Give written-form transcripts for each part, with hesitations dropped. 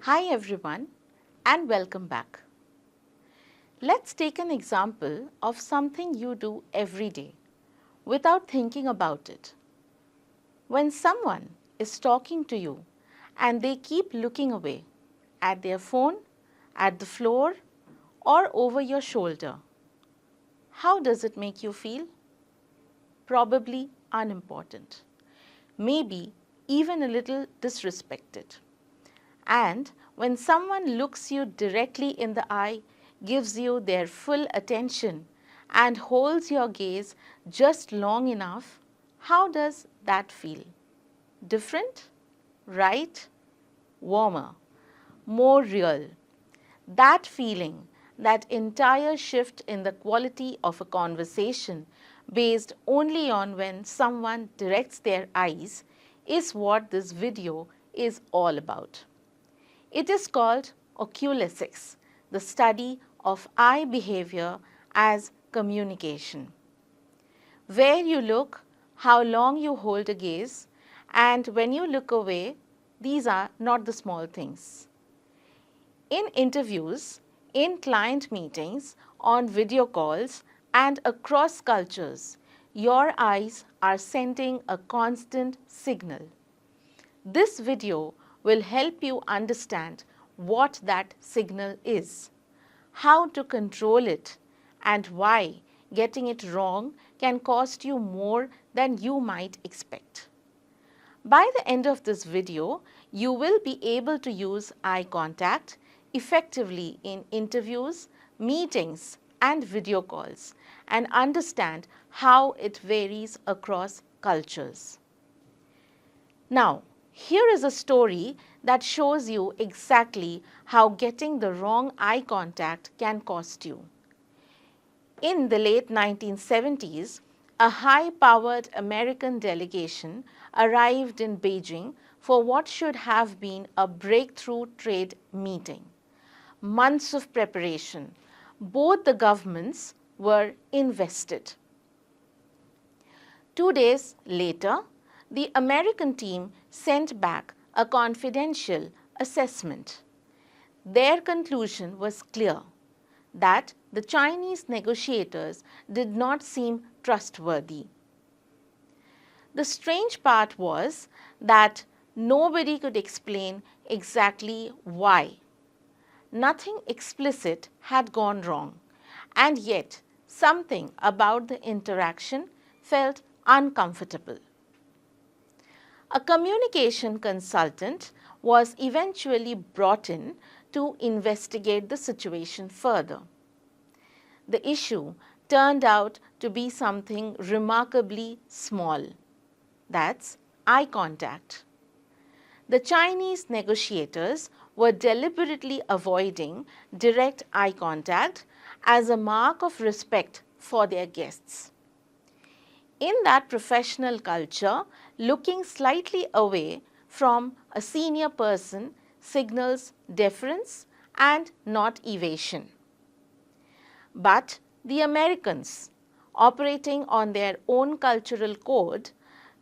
Hi everyone and welcome back. Let's take an example of something you do every day without thinking about it. When someone is talking to you and they keep looking away at their phone, at the floor, or over your shoulder, how does it make you feel? Probably unimportant, maybe even a little disrespected. And when someone looks you directly in the eye, gives you their full attention, and holds your gaze just long enough, how does that feel? Different? Right? Warmer? More real? That feeling, that entire shift in the quality of a conversation based only on when someone directs their eyes is what this video is all about. It is called oculesics, the study of eye behavior as communication. Where you look, how long you hold a gaze, and when you look away, these are not the small things. In interviews, in client meetings, on video calls, and across cultures, your eyes are sending a constant signal. This video will help you understand what that signal is, how to control it, and why getting it wrong can cost you more than you might expect. By the end of this video, you will be able to use eye contact effectively in interviews, meetings, and video calls and understand how it varies across cultures. Now, here is a story that shows you exactly how getting the wrong eye contact can cost you. In the late 1970s, a high-powered American delegation arrived in Beijing for what should have been a breakthrough trade meeting. Months of preparation. Both the governments were invested. 2 days later, the American team sent back a confidential assessment. Their conclusion was clear that the Chinese negotiators did not seem trustworthy. The strange part was that nobody could explain exactly why. Nothing explicit had gone wrong, and yet something about the interaction felt uncomfortable. A communication consultant was eventually brought in to investigate the situation further. The issue turned out to be something remarkably small. That's eye contact. The Chinese negotiators were deliberately avoiding direct eye contact as a mark of respect for their guests. In that professional culture, looking slightly away from a senior person signals deference and not evasion. But the Americans, operating on their own cultural code,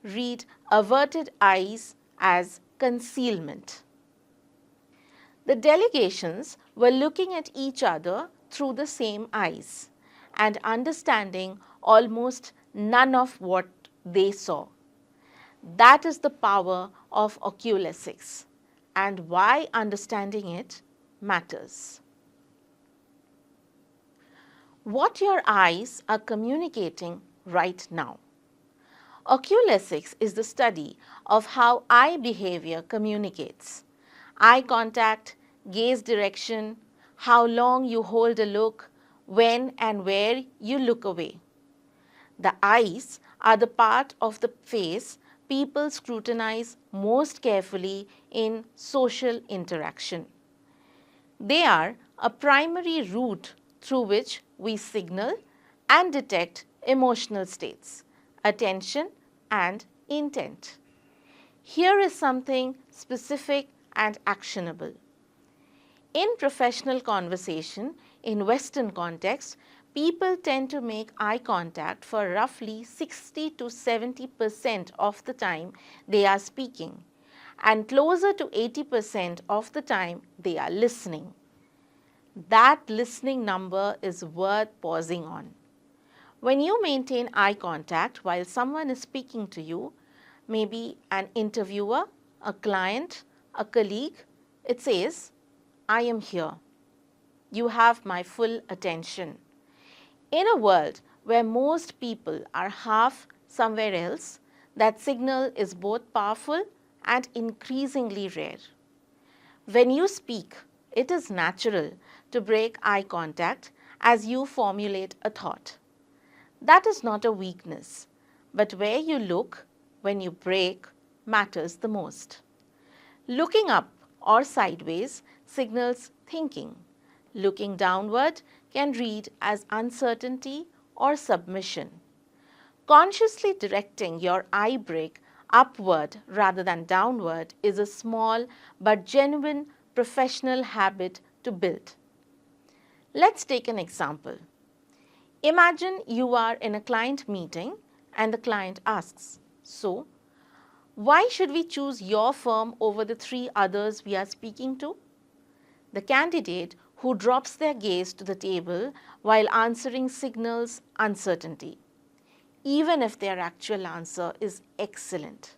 read averted eyes as concealment. The delegations were looking at each other through the same eyes and understanding almost none of what they saw. That is the power of oculesics and why understanding it matters. What your eyes are communicating right now. Oculesics is the study of how eye behavior communicates. Eye contact, gaze direction, how long you hold a look, when and where you look away. The eyes are the part of the face people scrutinize most carefully in social interaction. They are a primary route through which we signal and detect emotional states, attention, and intent. Here is something specific and actionable. In professional conversation, in Western context, people tend to make eye contact for roughly 60 to 70% of the time they are speaking. and closer to 80% of the time they are listening. That listening number is worth pausing on. When you maintain eye contact while someone is speaking to you, maybe an interviewer, a client, a colleague, it says, "I am here. You have my full attention." In a world where most people are half somewhere else, that signal is both powerful and increasingly rare. When you speak, it is natural to break eye contact as you formulate a thought. That is not a weakness, but where you look when you break matters the most. Looking up or sideways signals thinking. Looking downward can read as uncertainty or submission. Consciously directing your eye break upward rather than downward is a small but genuine professional habit to build. Let's take an example. Imagine you are in a client meeting and the client asks, "So, why should we choose your firm over the 3 others we are speaking to?" The candidate who drops their gaze to the table while answering signals uncertainty, even if their actual answer is excellent.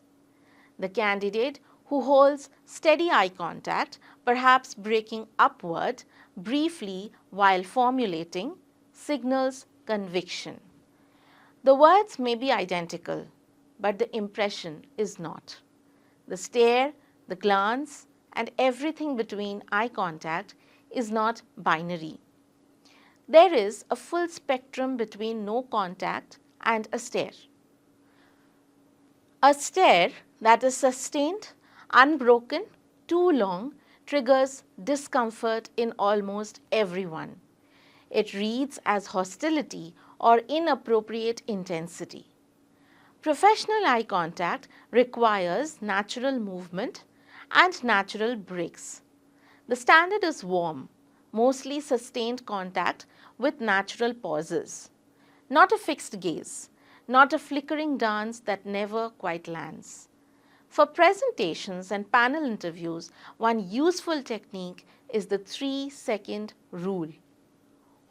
The candidate who holds steady eye contact, perhaps breaking upward briefly while formulating, signals conviction. The words may be identical, but the impression is not. The stare, the glance, and everything between eye contact is not binary. There is a full spectrum between no contact and a stare. A stare that is sustained, unbroken, too long, triggers discomfort in almost everyone. It reads as hostility or inappropriate intensity. Professional eye contact requires natural movement and natural breaks. The standard is warm, mostly sustained contact with natural pauses, not a fixed gaze, not a flickering dance that never quite lands. For presentations and panel interviews, one useful technique is the 3-second rule.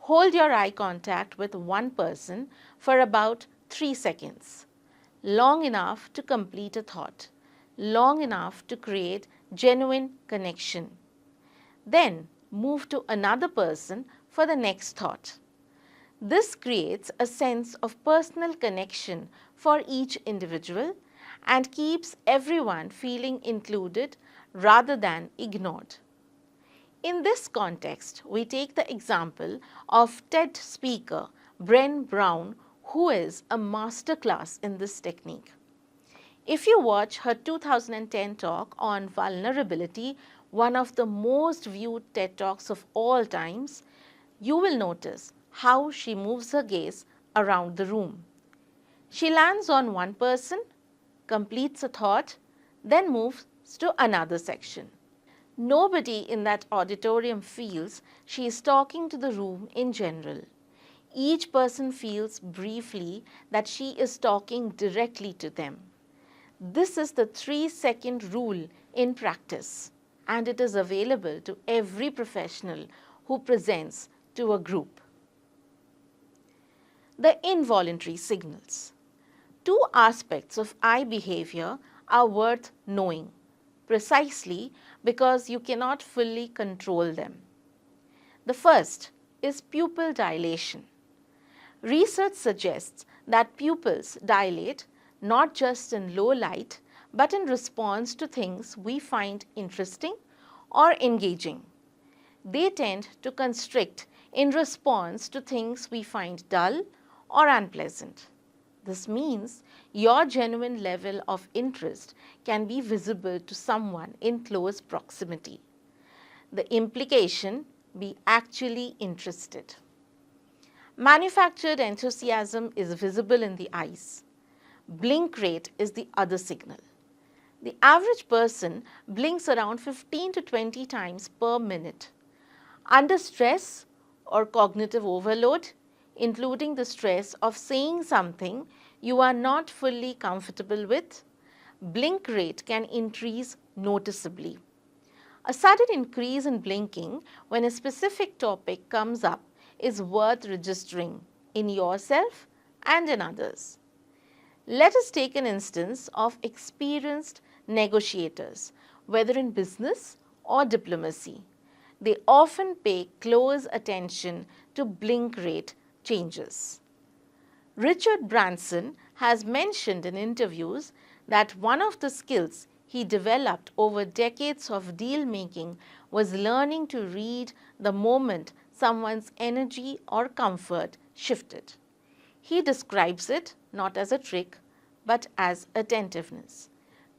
Hold your eye contact with one person for about 3 seconds, long enough to complete a thought, long enough to create genuine connection. Then move to another person for the next thought. This creates a sense of personal connection for each individual and keeps everyone feeling included rather than ignored. In this context, we take the example of TED speaker Brené Brown, who is a masterclass in this technique. If you watch her 2010 talk on vulnerability, one of the most viewed TED Talks of all times, you will notice how she moves her gaze around the room. She lands on one person, completes a thought, then moves to another section. Nobody in that auditorium feels she is talking to the room in general. Each person feels briefly that she is talking directly to them. This is the 3-second rule in practice, and it is available to every professional who presents to a group. The involuntary signals. 2 aspects of eye behavior are worth knowing, precisely because you cannot fully control them. The first is pupil dilation. Research suggests that pupils dilate not just in low light but in response to things we find interesting or engaging. They tend to constrict in response to things we find dull or unpleasant. This means your genuine level of interest can be visible to someone in close proximity. The implication, be actually interested. Manufactured enthusiasm is visible in the eyes. Blink rate is the other signal. The average person blinks around 15 to 20 times per minute. Under stress or cognitive overload, including the stress of saying something you are not fully comfortable with, blink rate can increase noticeably. A sudden increase in blinking when a specific topic comes up is worth registering in yourself and in others. Let us take an instance of experienced negotiators, whether in business or diplomacy. They often pay close attention to blink rate changes. Richard Branson has mentioned in interviews that one of the skills he developed over decades of deal making was learning to read the moment someone's energy or comfort shifted. He describes it not as a trick but as attentiveness,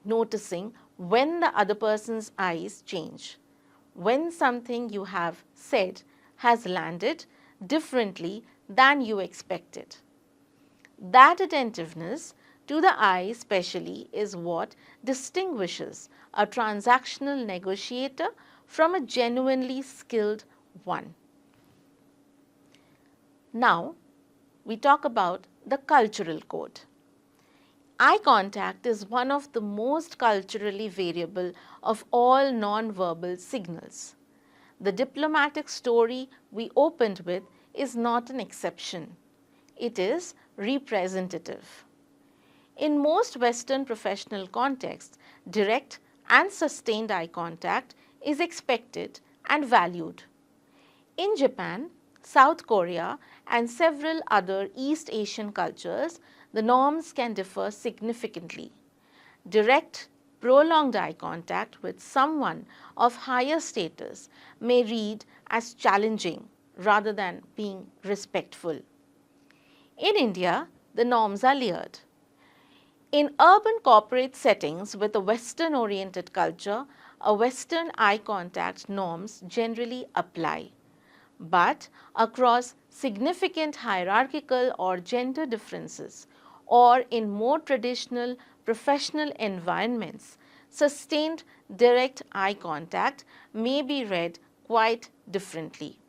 noticing when the other person's eyes change, when something you have said has landed differently than you expected. That attentiveness to the eye especially is what distinguishes a transactional negotiator from a genuinely skilled one. Now, we talk about the cultural code. Eye contact is one of the most culturally variable of all non-verbal signals. The diplomatic story we opened with is not an exception. It is representative. In most Western professional contexts, direct and sustained eye contact is expected and valued. In Japan, South Korea, and several other East Asian cultures, the norms can differ significantly. Direct, prolonged eye contact with someone of higher status may read as challenging rather than being respectful. In India, the norms are layered. In urban corporate settings with a Western-oriented culture, a Western eye contact norms generally apply. But across significant hierarchical or gender differences, or in more traditional professional environments, sustained direct eye contact may be read quite differently.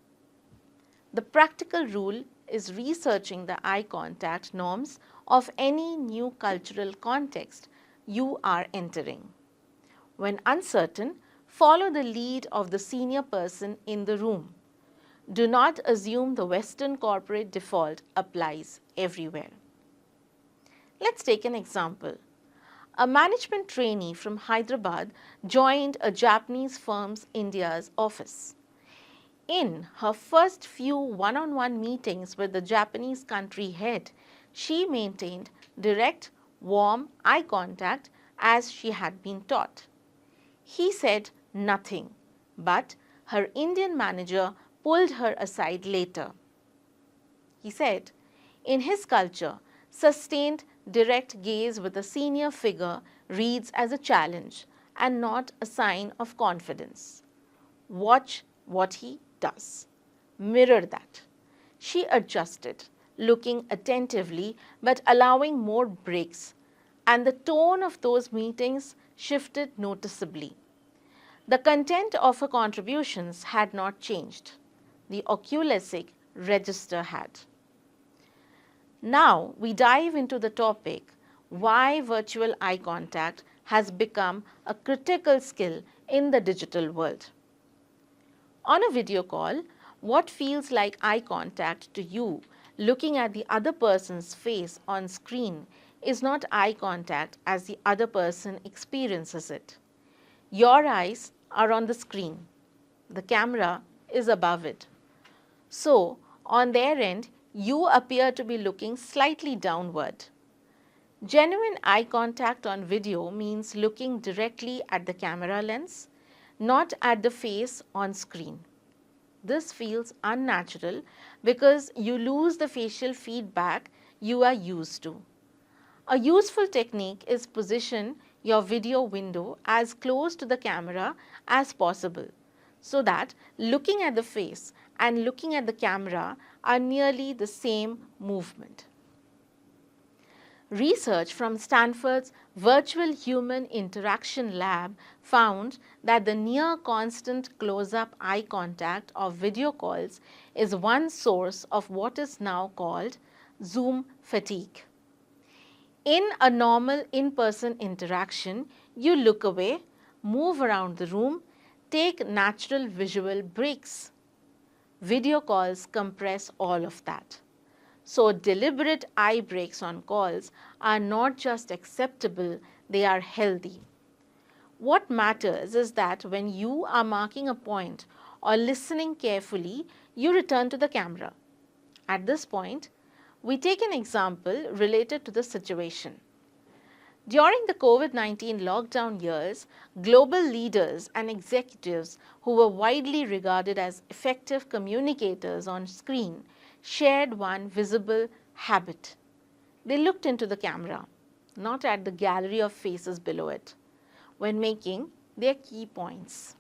The practical rule is researching the eye contact norms of any new cultural context you are entering. When uncertain, follow the lead of the senior person in the room. Do not assume the Western corporate default applies everywhere. Let's take an example. A management trainee from Hyderabad joined a Japanese firm's India's office. In her first few one-on-one meetings with the Japanese country head, she maintained direct, warm eye contact as she had been taught. He said nothing, but her Indian manager pulled her aside later. He said, in his culture, sustained direct gaze with a senior figure reads as a challenge and not a sign of confidence. Watch what he does. Mirror that. She adjusted, looking attentively but allowing more breaks, and the tone of those meetings shifted noticeably. The content of her contributions had not changed. The oculesic register had. Now we dive into the topic why virtual eye contact has become a critical skill in the digital world. On a video call, what feels like eye contact to you looking at the other person's face on screen is not eye contact as the other person experiences it. Your eyes are on the screen. The camera is above it. So, on their end, you appear to be looking slightly downward. Genuine eye contact on video means looking directly at the camera lens, not at the face on screen. This feels unnatural because you lose the facial feedback you are used to. A useful technique is position your video window as close to the camera as possible so that looking at the face and looking at the camera are nearly the same movement. Research from Stanford's Virtual Human Interaction Lab found that the near constant close-up eye contact of video calls is one source of what is now called Zoom fatigue. In a normal in-person interaction, you look away, move around the room, take natural visual breaks. Video calls compress all of that. So deliberate eye breaks on calls are not just acceptable, they are healthy. What matters is that when you are marking a point or listening carefully, you return to the camera. At this point, we take an example related to the situation. During the COVID-19 lockdown years, global leaders and executives who were widely regarded as effective communicators on screen shared one visible habit. They looked into the camera, not at the gallery of faces below it, when making their key points.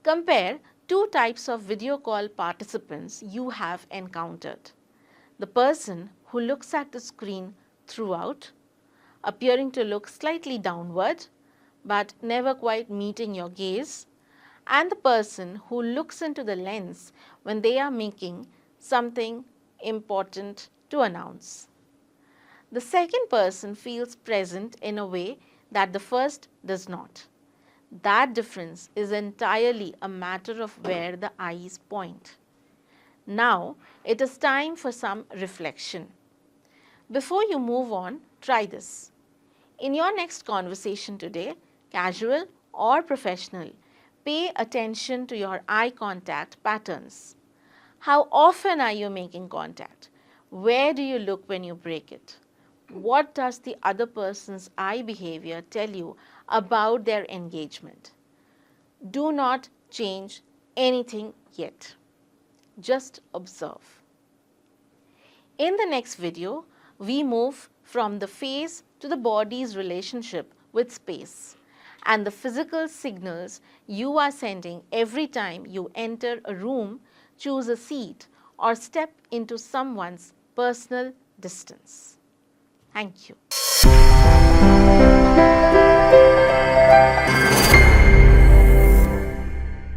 Compare two types of video call participants you have encountered. The person who looks at the screen throughout, appearing to look slightly downward but never quite meeting your gaze, and the person who looks into the lens when they are making something important to announce. The second person feels present in a way that the first does not. That difference is entirely a matter of where the eyes point. Now it is time for some reflection. Before you move on, try this. In your next conversation today, casual or professional, pay attention to your eye contact patterns. How often are you making contact? Where do you look when you break it? What does the other person's eye behavior tell you about their engagement? Do not change anything yet. Just observe. In the next video, we move from the face to the body's relationship with space and the physical signals you are sending every time you enter a room, choose a seat, or step into someone's personal distance. Thank you.